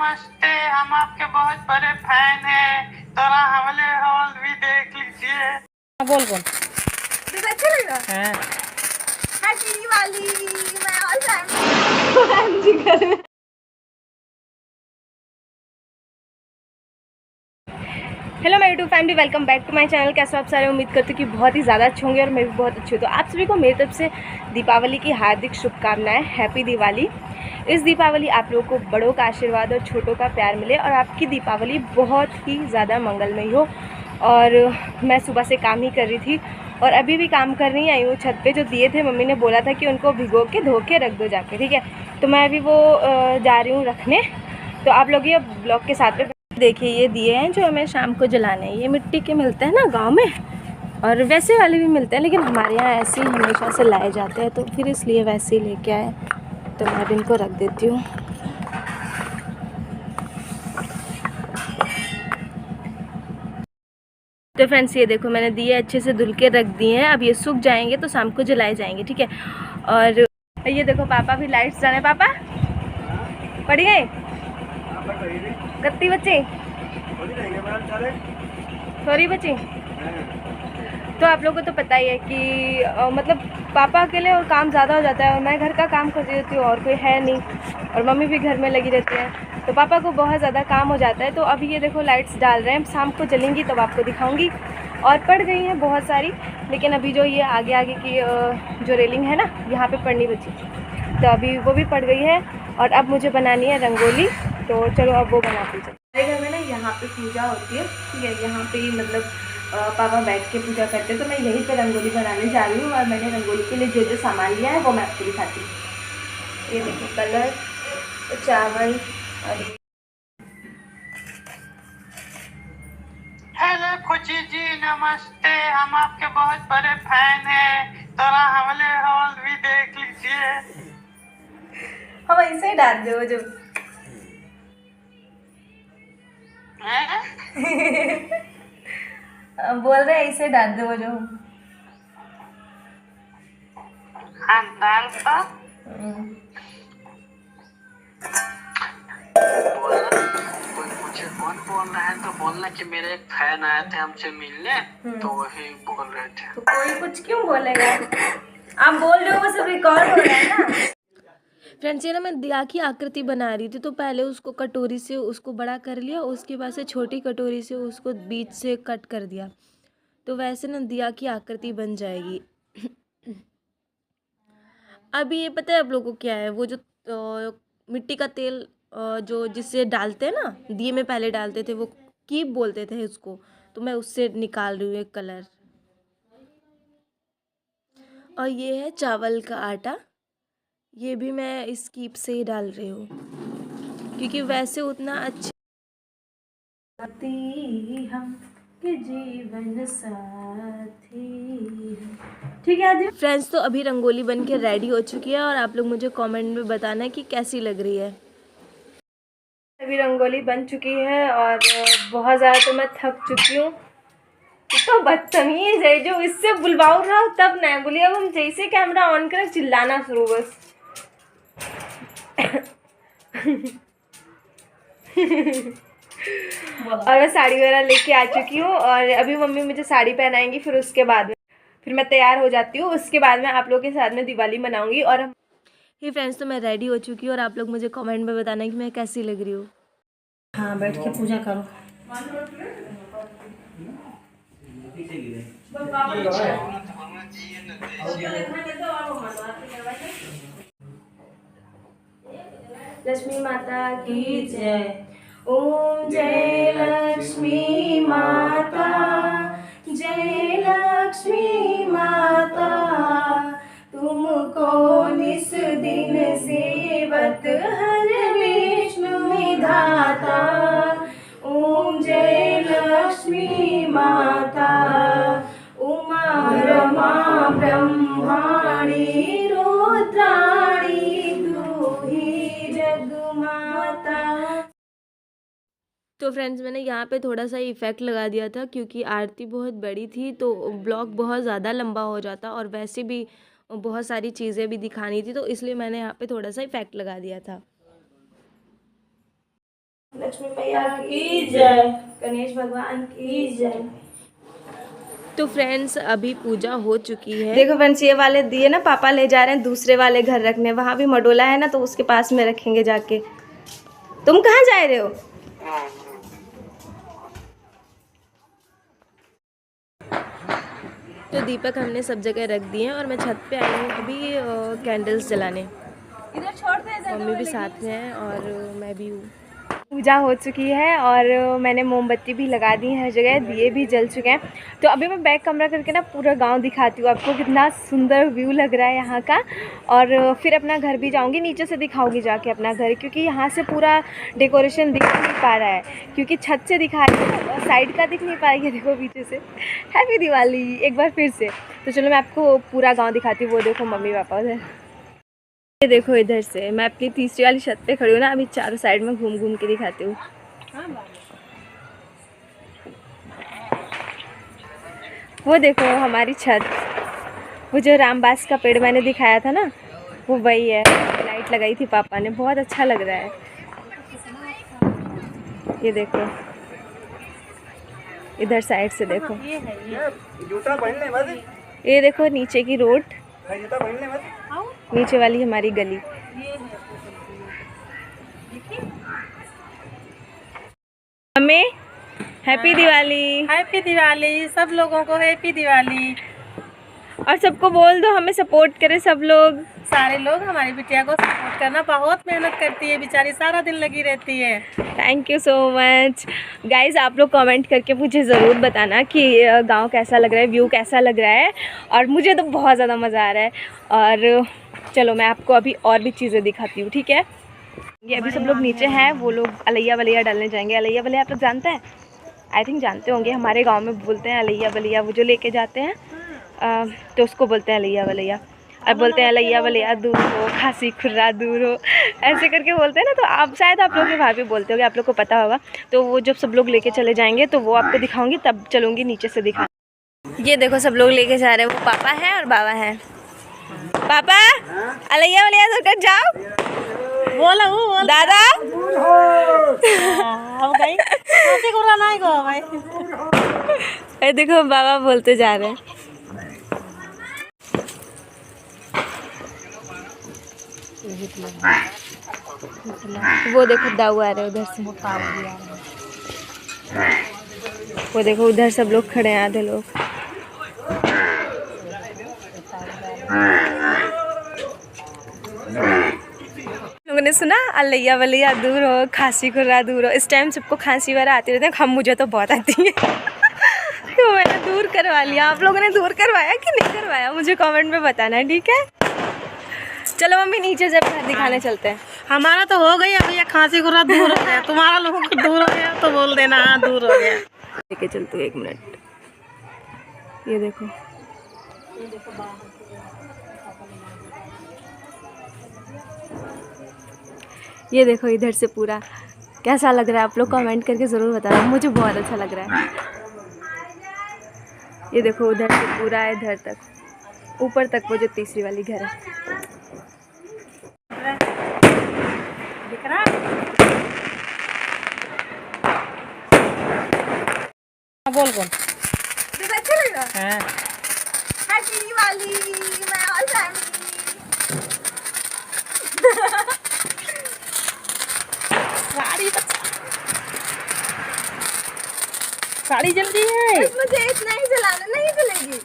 नमस्ते, हम आपके बहुत बड़े फैन हैं, थोड़ा हमले हॉल भी देख लीजिए। बोल बोल अच्छा लग रहा हाँ। हैप्पी दिवाली। मैं ऑल फैमिली घर में। Hello my YouTube family, welcome back to my channel. कैसे आप सारे, उम्मीद करती हूँ कि बहुत ही ज़्यादा अच्छे होंगे और मैं भी बहुत अच्छी हूँ। तो आप सभी को मेरी तरफ से दीपावली की हार्दिक शुभकामनाएं। हैप्पी दिवाली। इस दीपावली आप लोगों को बड़ों का आशीर्वाद और छोटों का प्यार मिले और आपकी दीपावली बहुत ही ज़्यादा मंगलमयी हो। और मैं सुबह से काम ही कर रही थी और अभी भी काम कर रही आई हूँ। छत पे जो दिए थे मम्मी ने बोला था कि उनको भिगो के धो के रख दो जाके, ठीक है। तो मैं अभी वो जा रही हूँ रखने। तो आप लोग ये ब्लॉग के साथ में देखिए, ये दिए हैं जो हमें शाम को जलाने हैं। ये मिट्टी के मिलते हैं ना गांव में, और वैसे वाले भी मिलते हैं, लेकिन हमारे यहाँ ऐसे ही हमेशा से लाए जाते हैं, तो फिर इसलिए वैसे ही लेके आए। तो मैं अब इनको रख देती हूँ। तो फ्रेंड्स, ये देखो मैंने दिए अच्छे से धुल के रख दिए हैं। अब ये सूख जाएंगे तो शाम को जलाए जाएंगे, ठीक है। और ये देखो पापा भी लाइट्स जलाए। पापा पड़ गए कत्ती बच्चे, सॉरी बच्चे। तो आप लोगों को तो पता ही है कि मतलब पापा अकेले और काम ज़्यादा हो जाता है, और मैं घर का काम करती रहती हूँ और कोई है नहीं, और मम्मी भी घर में लगी रहती है, तो पापा को बहुत ज़्यादा काम हो जाता है। तो अभी ये देखो लाइट्स डाल रहे हैं, शाम को जलेंगी तब आपको दिखाऊंगी। और पड़ गई हैं बहुत सारी, लेकिन अभी जो ये आगे आगे की जो रेलिंग है ना, यहाँ पे पड़नी बची, तो अभी वो भी पड़ गई है। और अब मुझे बनानी है रंगोली, तो चलो अब वो बनाती हूँ। हमारे घर में ना यहाँ पे पूजा होती है, ठीक है। यहाँ पे मतलब पापा बैठ के पूजा करते हैं, तो मैं यहीं पे रंगोली बनाने जा रही हूँ। और मैंने रंगोली के लिए जो जो सामान लिया है वो मैं आपको दिखाती हूँ। ये देखिए कलर, चावल और हेलो खुशी जी, नमस्ते, हम आपके बहुत बड़े फैन हैं, थोड़ा हमले हॉल भी देख लीजिए। हम ऐसे डाल दो जो बोल रहे हैं, ऐसे डाल दो जो खानदान का कोई मुझे कौन बोल रहा है, तो बोलना कि मेरे एक फैन आए थे हमसे मिलने, तो वही बोल रहे थे। तो कोई कुछ क्यों बोलेगा, आप बोल रहे हो, वो सब रिकॉर्ड हो रहा है ना। फ्रेंड्स, ये ना मैं दिया की आकृति बना रही थी, तो पहले उसको कटोरी से उसको बड़ा कर लिया, उसके बाद से छोटी कटोरी से उसको बीच से कट कर दिया, तो वैसे ना दिया की आकृति बन जाएगी। अभी ये पता है आप लोगों को क्या है, वो जो मिट्टी का तेल जो जिससे डालते हैं ना, दिए में पहले डालते थे, वो कीप बोलते थे उसको, तो मैं उससे निकाल रही हूँ एक कलर। और ये है चावल का आटा, ये भी मैं इस कीप से ही डाल रही हूँ, क्योंकि वैसे उतना अच्छा हम के जीवन साथी, ठीक है आदि। फ्रेंड्स, तो अभी रंगोली बन के रेडी हो चुकी है, और आप लोग मुझे कमेंट में बताना है कि कैसी लग रही है। अभी रंगोली बन चुकी है और बहुत ज़्यादा तो मैं थक चुकी हूँ। तो बदतमीज है जो इससे बुलवाओ रहा तब नहीं बोलिए, अब हम जैसे कैमरा ऑन करें चिल्लाना शुरू बस। और मैं साड़ी वगैरह लेके आ चुकी हूँ, और अभी मम्मी मुझे साड़ी पहनाएंगी, फिर उसके बाद में फिर मैं तैयार हो जाती हूँ। उसके बाद में आप लोगों के साथ में दिवाली मनाऊंगी। और ही फ्रेंड्स, तो मैं रेडी हो चुकी हूँ, और आप लोग मुझे कमेंट में बताना कि मैं कैसी लग रही हूँ। हाँ, बैठ के पूजा करो। लक्ष्मी माता की जय। ओम जय लक्ष्मी माता, जय लक्ष्मी माता, तुमको निस दिन सेवत हर विष्णु विधाता। ओम जय लक्ष्मी माता, उमा रमा ब्रह्माणी रुद्राणी दूही जगमाता। तो फ्रेंड्स, मैंने यहाँ पे थोड़ा सा इफ़ेक्ट लगा दिया था, क्योंकि आरती बहुत बड़ी थी तो ब्लॉग बहुत ज़्यादा लंबा हो जाता, और वैसे भी बहुत सारी चीज़ें भी दिखानी थी, तो इसलिए मैंने यहाँ पे थोड़ा सा इफ़ेक्ट लगा दिया था। लक्ष्मी मैया की जय, गणेश भगवान की जय। तो फ्रेंड्स अभी पूजा हो चुकी है। देखो फ्रेंड्स ये वाले दिए ना पापा ले जा रहे हैं दूसरे वाले घर रखने, वहाँ भी मडोला है ना तो उसके पास में रखेंगे जाके। तुम कहाँ जा रहे हो? तो दीपक हमने सब जगह रख दिए हैं और मैं छत पे आई हूँ अभी कैंडल्स जलाने। इधर छोड़ दे, मम्मी भी साथ में है और मैं भी हूँ। पूजा हो चुकी है और मैंने मोमबत्ती भी लगा दी है हर जगह, दिए भी जल चुके हैं। तो अभी मैं बैक कमरा करके ना पूरा गांव दिखाती हूँ आपको, कितना सुंदर व्यू लग रहा है यहाँ का। और फिर अपना घर भी जाऊँगी, नीचे से दिखाऊंगी जाके अपना घर, क्योंकि यहाँ से पूरा डेकोरेशन दिख नहीं पा रहा है, क्योंकि छत से दिखा रही है और साइड का दिख नहीं पाएगी। देखो पीछे से हैप्पी दिवाली एक बार फिर से। तो चलो मैं आपको पूरा गाँव दिखाती हूँ। वो देखो मम्मी पापा उधर, ये देखो इधर से मैं अपनी तीसरी वाली छत पे खड़ी हूँ ना, अभी चारों साइड में घूम घूम के दिखाती हूँ। वो देखो हमारी छत, वो जो रामबास का पेड़ मैंने दिखाया था ना वो वही है। लाइट लगाई थी पापा ने, बहुत अच्छा लग रहा है। ये देखो इधर साइड से देखो, ये देखो नीचे की रोड, नीचे वाली हमारी गली। हमें हैप्पी दिवाली। हैप्पी दिवाली सब लोगों को, हैप्पी दिवाली। और सबको बोल दो हमें सपोर्ट करे सब लोग, सारे लोग हमारी बिटिया को सपोर्ट करना। बहुत मेहनत करती है बेचारी, सारा दिन लगी रहती है। Thank you so much guys. आप लोग कमेंट करके मुझे ज़रूर बताना कि गांव कैसा लग रहा है, व्यू कैसा लग रहा है। और मुझे तो बहुत ज़्यादा मज़ा आ रहा है। और चलो मैं आपको अभी और भी चीज़ें दिखाती हूँ, ठीक है। ये अभी सब लोग नीचे हैं, वो लोग अलैया वलैया डालने जाएंगे। अलैया वलैया आप लोग जानते हैं? आई थिंक जानते होंगे, हमारे गांव में बोलते हैं अलैया वलैया। वो जो लेके जाते हैं तो उसको बोलते हैं अलैया वलैया। अब बोलते हैं अलैया वलैया दूर हो, खांसी खुर्रा दूर हो, ऐसे करके बोलते हैं ना। तो आप शायद आप लोग के वहाँ भी बोलते होंगे, आप लोग को पता होगा। तो वो जब सब लोग लेके चले जाएंगे तो वो आपको दिखाऊंगी, तब चलूँगी नीचे से दिखा। ये देखो सब लोग लेके जा रहे हैं, वो पापा हैं और बाबा हैं। पापा अलैया वलैया दूर कर जाओ, बोला दादा भाई नहीं गो भाई। देखो बाबा बोलते जा रहे हैं। वो देखो दाऊ आ रहे उधर से, वो देखो उधर सब लोग खड़े हैं, आधे लोग। लोगों ने सुना अलैया वलैया दूर हो, खांसी खुर्रा दूर हो। इस टाइम सबको खांसी वगैरह आती रहती है, हम मुझे तो बहुत आती है। तो मैंने दूर करवा लिया। आप लोगों ने दूर करवाया कि नहीं करवाया मुझे कमेंट में बताना, ठीक है। चलो मम्मी नीचे से घर दिखाने चलते हैं। हमारा तो हो गई अभी, खांसी खुर्रा दूर हो गया, तुम्हारा लोगों को दूर हो गया तो बोल देना हाँ दूर हो गया। लेके चलते हो 1 मिनट। ये देखो ये देखो इधर से पूरा कैसा लग रहा है, आप लोग कमेंट करके ज़रूर बताना, मुझे बहुत अच्छा लग रहा है। ये देखो उधर से पूरा इधर तक ऊपर तक वो जो तीसरी वाली घर है। दिख रहा है? बोल अच्छा लग रहा है। Happy Diwali my all family. Sari जल रही है। मुझे इतना ही जलाना नहीं जलेगी।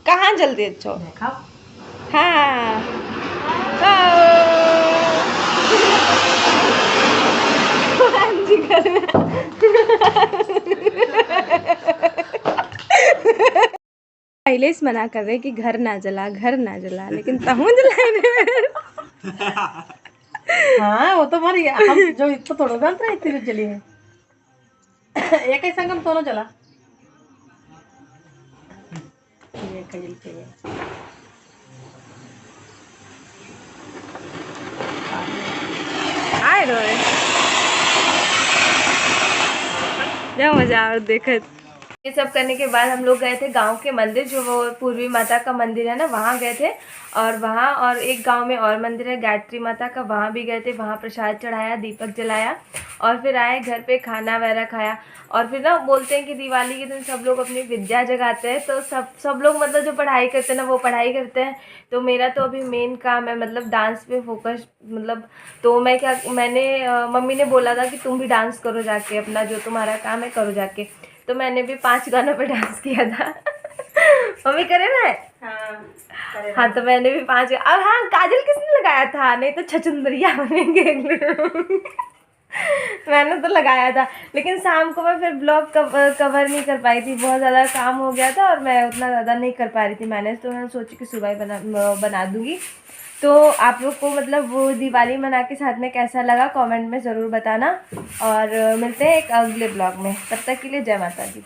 कहाँ जल्दी अच्छा हाँ जी घर में पहले इस मना कर रहे कि घर ना जला, लेकिन तहु जलाए। हाँ वो तो हमारी हम जो इतना थोड़ा जानते हैं इतनी जली है। एक ही संगम दोनों जला। ये कजल पे है। आए रोए जा मजा और देखत। ये सब करने के बाद हम लोग गए थे गांव के मंदिर, जो वो पूर्वी माता का मंदिर है ना, वहाँ गए थे। और वहाँ और एक गांव में और मंदिर है गायत्री माता का, वहाँ भी गए थे। वहाँ प्रसाद चढ़ाया, दीपक जलाया और फिर आए घर पे, खाना वगैरह खाया। और फिर ना बोलते हैं कि दिवाली के दिन सब लोग अपनी विद्या जगाते हैं, तो सब लोग मतलब जो पढ़ाई करते हैं ना वो पढ़ाई करते हैं। तो मेरा तो अभी मेन काम है मतलब डांस पे फोकस, मतलब तो मैंने मम्मी ने बोला था कि तुम भी डांस करो जाके, अपना जो तुम्हारा काम है करो जाके। तो मैंने भी 5 गानों पे डांस किया था। मम्मी करे ना? हाँ तो मैंने भी 5। और हाँ, काजल किसने लगाया था? नहीं तो छचुंदरिया बनेंगे। मैंने तो लगाया था, लेकिन शाम को मैं फिर ब्लॉग कवर नहीं कर पाई थी, बहुत ज़्यादा काम हो गया था और मैं उतना ज़्यादा नहीं कर पा रही थी मैनेज। तो मैंने सोची कि सुबह ही बना दूँगी। तो आप लोग को मतलब वो दिवाली मना के साथ में कैसा लगा कमेंट में ज़रूर बताना। और मिलते हैं एक अगले ब्लॉग में, तब तक के लिए जय माता दी।